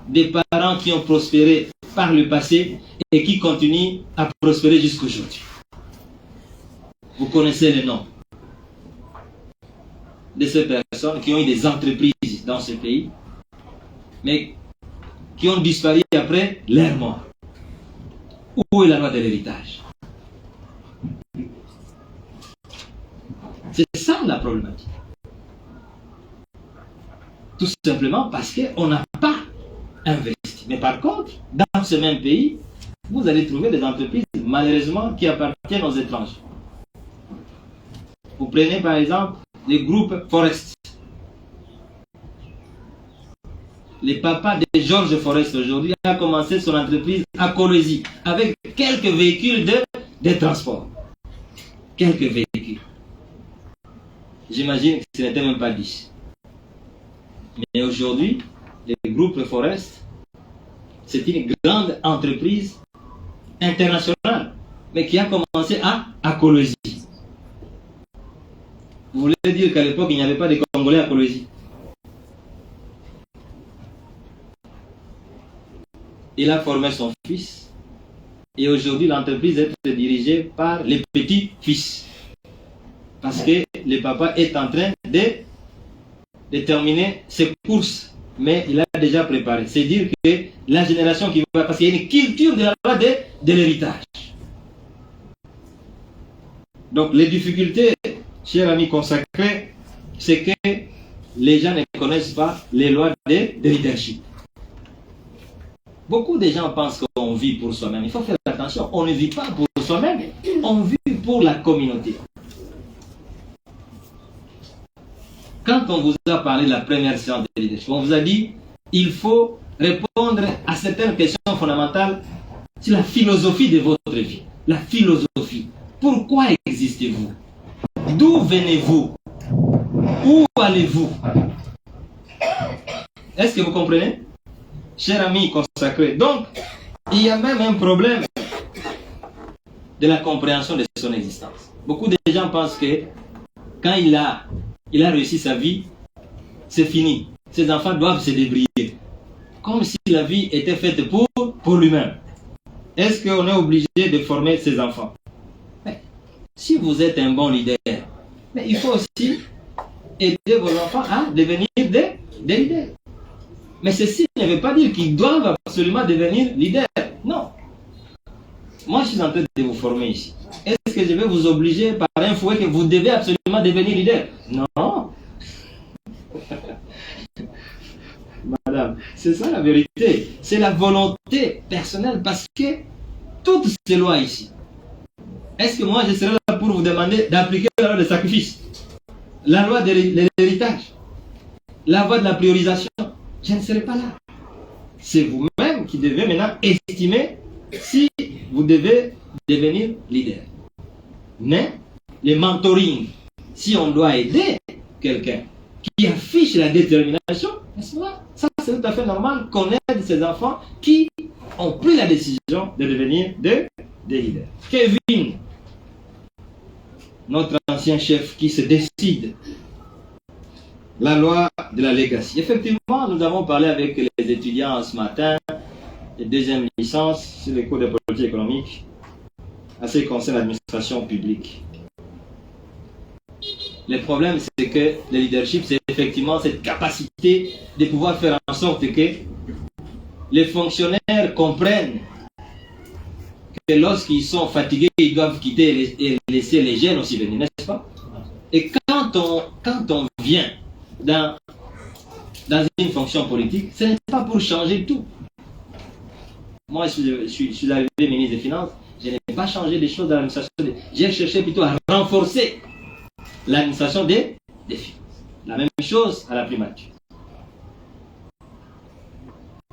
des parents qui ont prospéré par le passé et qui continuent à prospérer jusqu'aujourd'hui? Vous connaissez les noms de ces personnes qui ont eu des entreprises dans ce pays, mais qui ont disparu après leur mort. Où est la loi de l'héritage? C'est ça la problématique. Tout simplement parce qu'on n'a pas investi. Mais par contre, dans ce même pays, vous allez trouver des entreprises, malheureusement, qui appartiennent aux étrangers. Vous prenez par exemple les groupes Forest. Le papa de Georges Forest aujourd'hui a commencé son entreprise à Colosie avec quelques véhicules de transport. Quelques véhicules. J'imagine que ce n'était même pas 10. Mais aujourd'hui, le groupe Forest, c'est une grande entreprise internationale, mais qui a commencé à Colosie. Vous voulez dire qu'à l'époque, il n'y avait pas de Congolais à Kolwezi? Il a formé son fils. Et aujourd'hui, l'entreprise est dirigée par les petits-fils. Parce que le papa est en train de terminer ses courses. Mais il a déjà préparé. C'est dire que la génération qui va... Parce qu'il y a une culture de la loi de l'héritage. Donc les difficultés, chers amis consacrés, c'est que les gens ne connaissent pas les lois de leadership. Beaucoup de gens pensent qu'on vit pour soi-même. Il faut faire attention. On ne vit pas pour soi-même, on vit pour la communauté. Quand on vous a parlé de la première séance de leadership, on vous a dit il faut répondre à certaines questions fondamentales sur la philosophie de votre vie. La philosophie. Pourquoi existez-vous? D'où venez-vous? Où allez-vous? Est-ce que vous comprenez? Chers amis consacrés, donc, il y a même un problème de la compréhension de son existence. Beaucoup de gens pensent que quand il a réussi sa vie, c'est fini. Ses enfants doivent se débrouiller. Comme si la vie était faite pour lui-même. Est-ce qu'on est obligé de former ses enfants? Mais, si vous êtes un bon leader, mais il faut aussi aider vos enfants à devenir des leaders. Mais ceci ne veut pas dire qu'ils doivent absolument devenir leaders. Non. Moi, je suis en train de vous former ici. Est-ce que je vais vous obliger par un fouet que vous devez absolument devenir leader? Non. Madame, c'est ça la vérité. C'est la volonté personnelle parce que toutes ces lois ici, est-ce que moi je serai là pour vous demander d'appliquer la loi de sacrifice, la loi de l'héritage, la loi de la priorisation? Je ne serai pas là. C'est vous-même qui devez maintenant estimer si vous devez devenir leader. Mais le mentoring, si on doit aider quelqu'un qui affiche la détermination, ça c'est tout à fait normal qu'on aide ces enfants qui ont pris la décision de devenir des leaders. Kevin, notre ancien chef qui se décide, la loi de la legacy. Effectivement, nous avons parlé avec les étudiants ce matin, de deuxième licence sur les cours de politique économique, à ce qui concerne l'administration publique. Le problème, c'est que le leadership, c'est effectivement cette capacité de pouvoir faire en sorte que les fonctionnaires comprennent que lorsqu'ils sont fatigués, ils doivent quitter et laisser les jeunes aussi venir, n'est-ce pas? Et quand on vient dans une fonction politique, ce n'est pas pour changer tout. Moi, je suis arrivé ministre des Finances, je n'ai pas changé des choses dans l'administration. J'ai cherché plutôt à renforcer l'administration des finances. La même chose à la primature.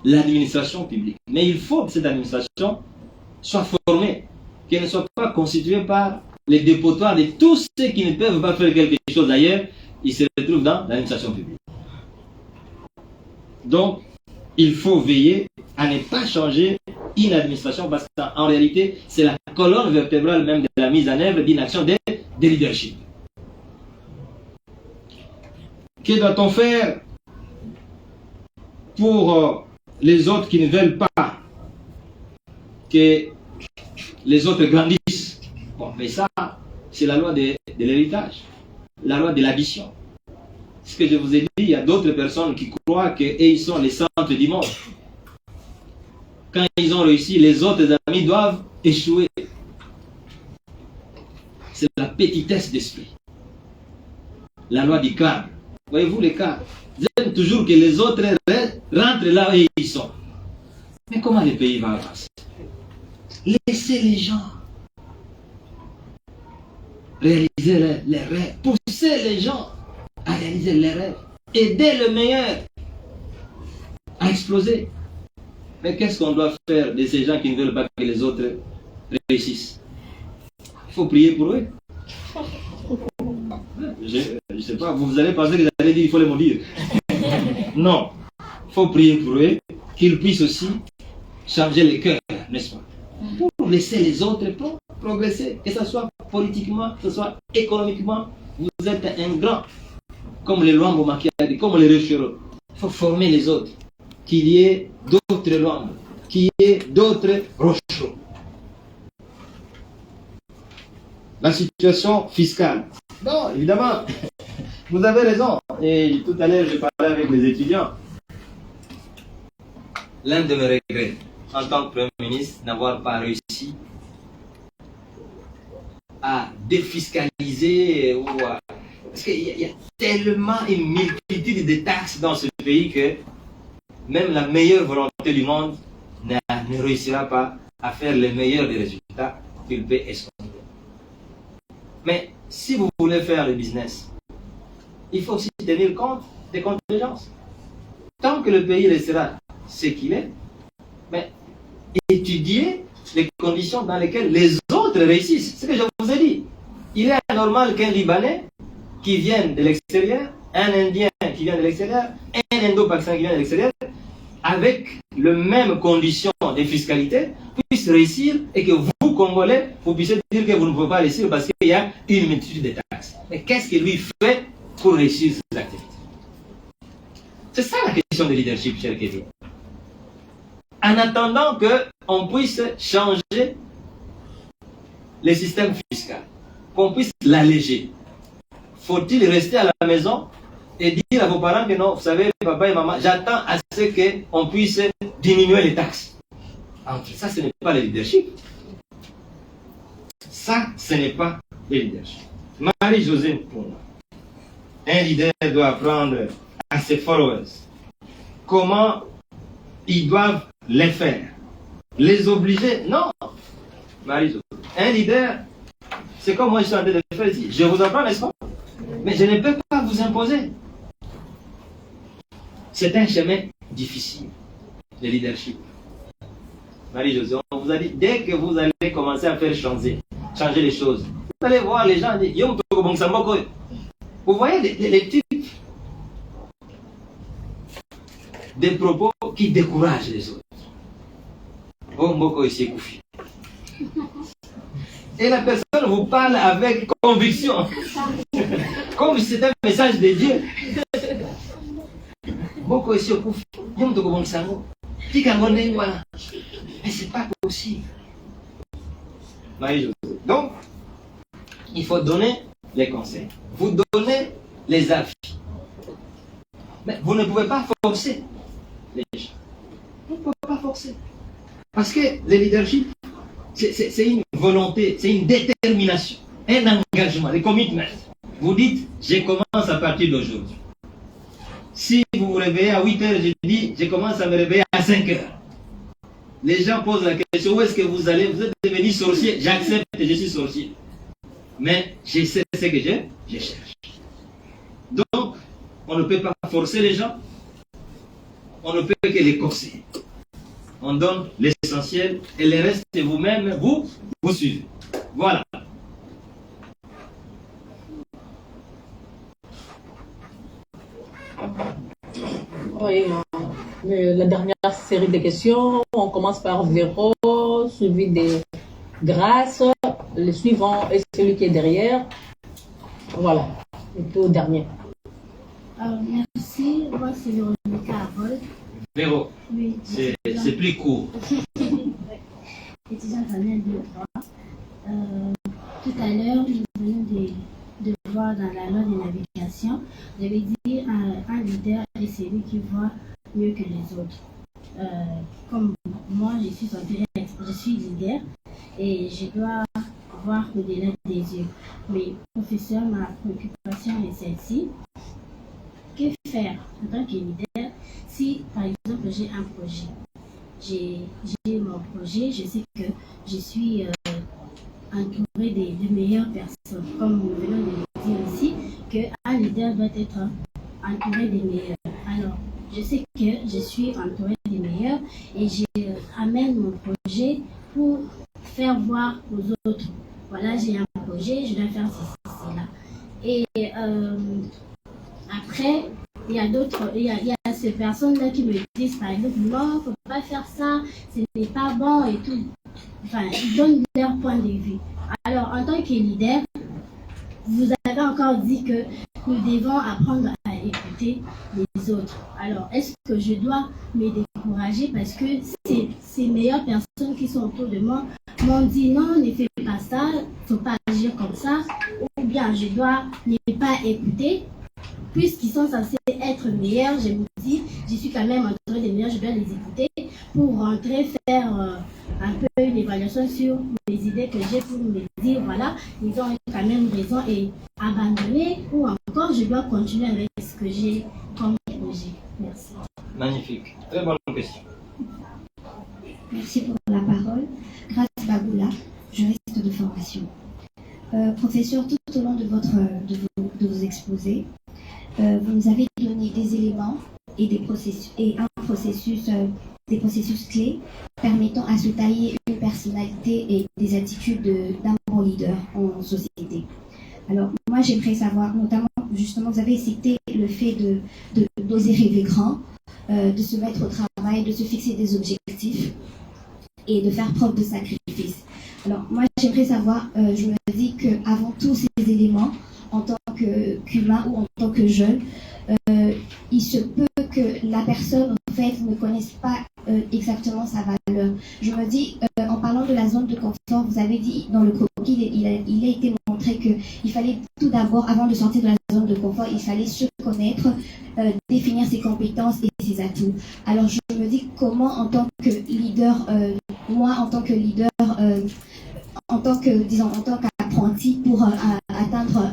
L'administration publique. Mais il faut que cette administration soit formée, qu'elle ne soit pas constituée par les dépotoirs de tous ceux qui ne peuvent pas faire quelque chose ailleurs, ils se retrouvent dans l'administration publique. Donc, il faut veiller à ne pas changer une administration parce qu'en réalité, c'est la colonne vertébrale même de la mise en œuvre d'une action de leadership. Que doit-on faire pour les autres qui ne veulent pas que les autres grandissent? Bon, mais ça, c'est la loi de l'héritage, la loi de l'addition. Ce que je vous ai dit, il y a d'autres personnes qui croient qu'ils sont les centres du monde. Quand ils ont réussi, les autres amis doivent échouer. C'est la petitesse d'esprit. La loi du cadre. Voyez-vous les cadres? Ils aiment toujours que les autres rentrent là où ils sont. Mais comment le pays va avancer? Laissez les gens réaliser les rêves. Poussez les gens à réaliser les rêves. Aider le meilleur à exploser. Mais qu'est-ce qu'on doit faire de ces gens qui ne veulent pas que les autres réussissent? Il faut prier pour eux. Je ne sais pas, vous allez penser que j'allais dire il faut les maudire. Non. Il faut prier pour eux, qu'ils puissent aussi changer les cœurs, n'est-ce pas? Pour laisser les autres progresser, que ce soit politiquement, que ce soit économiquement, Vous êtes un grand, comme les Luambo Makiadi, comme les Rechero. Il faut former les autres. Qu'il y ait d'autres Luambo, qu'il y ait d'autres Rochero. La situation fiscale. Non, évidemment, vous avez raison. Et tout à l'heure, je parlais avec les étudiants. L'un de mes regrets, en tant que Premier ministre, n'avoir pas réussi à défiscaliser ou à... Parce qu'il y a tellement une multitude de taxes dans ce pays que même la meilleure volonté du monde ne réussira pas à faire le meilleur des résultats qu'il peut escompter. Mais si vous voulez faire le business, il faut aussi tenir compte des contingences. Tant que le pays restera ce qu'il est, mais étudier les conditions dans lesquelles les autres réussissent. C'est ce que je vous ai dit. Il est anormal qu'un Libanais qui vienne de l'extérieur, un Indien qui vient de l'extérieur, un Indo-Pakistanais qui vient de l'extérieur, avec les mêmes conditions de fiscalité, puisse réussir et que vous, Congolais, vous puissiez dire que vous ne pouvez pas réussir parce qu'il y a une multitude de taxes. Mais qu'est-ce qu'il lui fait pour réussir ses activités? C'est ça la question de leadership, cher Kevin. En attendant qu'on puisse changer le système fiscal, qu'on puisse l'alléger, faut-il rester à la maison et dire à vos parents que non, vous savez, papa et maman, j'attends à ce qu'on puisse diminuer les taxes. Alors, ça, ce n'est pas le leadership. Ça, ce n'est pas le leadership. Marie-Josée, pour moi, un leader doit apprendre à ses followers comment ils doivent les faire. Les obliger? Non. Marie-Josée, un leader, c'est comme moi je suis en train de le faire ici. Je vous apprends, n'est-ce pas? Mais je ne peux pas vous imposer. C'est un chemin difficile, le leadership. Marie-Josée, on vous a dit, dès que vous allez commencer à faire changer les choses, vous allez voir les gens dire, vous voyez les types des propos qui découragent les autres. Et la personne vous parle avec conviction, comme si c'était un message de Dieu. Mais c'est pas possible. Donc, il faut donner les conseils. Vous donnez les avis. Mais vous ne pouvez pas forcer les gens. Vous ne pouvez pas forcer. Parce que le leadership, c'est une volonté, c'est une détermination, un engagement, des commitments. Vous dites, je commence à partir d'aujourd'hui. Si vous vous réveillez à 8 heures, je dis, je commence à me réveiller à 5 heures. Les gens posent la question, où est-ce que vous allez? Vous êtes devenu sorcier? J'accepte, je suis sorcier. Mais je sais ce que je cherche. Donc, on ne peut pas forcer les gens. On ne peut que les conseiller. On donne l'essentiel et le reste, vous-même, vous suivez. Voilà. Oui, la dernière série de questions, on commence par Véro, suivi de Grâce, le suivant est celui qui est derrière. Voilà, et puis au dernier. Merci, moi c'est Véronica Harold. Véro, oui, c'est plus court. Étudiante en L2-3. Tout à l'heure, nous venons de voir dans la loi de navigation, j'avais dit un leader est celui qui voit mieux que les autres. Comme moi, je suis leader et je dois voir au-delà des yeux. Mais professeur, ma préoccupation est celle-ci. Que faire en tant que leader si, par exemple, j'ai un projet? J'ai mon projet, je sais que je suis entouré de meilleures personnes. Comme nous venons de le dire aussi, qu'un leader doit être entouré des meilleurs. Alors, je sais que je suis entouré des meilleurs et j'amène mon projet pour faire voir aux autres. Voilà, j'ai un projet, je dois faire ceci, cela. Et après, il y a d'autres, il y a ces personnes-là qui me disent, par exemple, non, il ne faut pas faire ça, ce n'est pas bon et tout. Enfin, ils donnent leur point de vue. Alors, en tant que leader, vous avez encore dit que nous devons apprendre à écouter les autres. Alors, est-ce que je dois me décourager parce que ces meilleures personnes qui sont autour de moi m'ont dit non, ne fais pas ça, il ne faut pas agir comme ça, ou bien je dois ne pas écouter, puisqu'ils sont censés être meilleurs, je me dis, je suis quand même entourée des meilleurs, je dois les écouter pour rentrer, faire un peu une évaluation sur les idées que j'ai pour me dire, voilà, ils ont quand même raison et abandonner, ou encore je dois continuer avec ce que j'ai comme projet. Merci. Magnifique. Très bonne question. Merci pour la parole. Grâce Bagoula, juriste de formation. Professeur, tout au long de vos exposés, vous nous avez donné des éléments et des processus clés permettant à se tailler une personnalité et des attitudes d'un bon leader en société. Alors, moi, j'aimerais savoir, notamment, justement, vous avez cité le fait d'oser rêver grand, de se mettre au travail, de se fixer des objectifs et de faire preuve de sacrifice. Alors, moi, j'aimerais savoir, je me dis qu'avant tous ces éléments, en tant qu'humain ou en tant que jeune, il se peut que la personne, en fait, ne connaisse pas exactement sa valeur. Je me dis, en parlant de la zone de confort, vous avez dit dans le croquis, il a été montré qu'il fallait tout d'abord, avant de sortir de la zone de confort, il fallait se connaître, définir ses compétences et ses atouts. Alors, je me dis comment, en tant que leader, moi, en tant que leader, en tant qu'apprenti, pour atteindre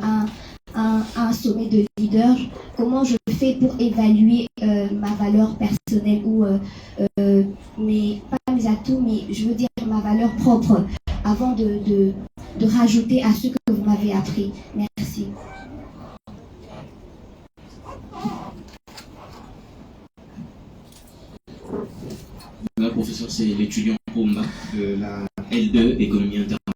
un sommet de leader, comment je fais pour évaluer ma valeur personnelle ou pas mes atouts, mais je veux dire ma valeur propre avant de rajouter à ce que vous m'avez appris. Merci. Le professeur, c'est l'étudiant Omba de la L2 Économie internationale.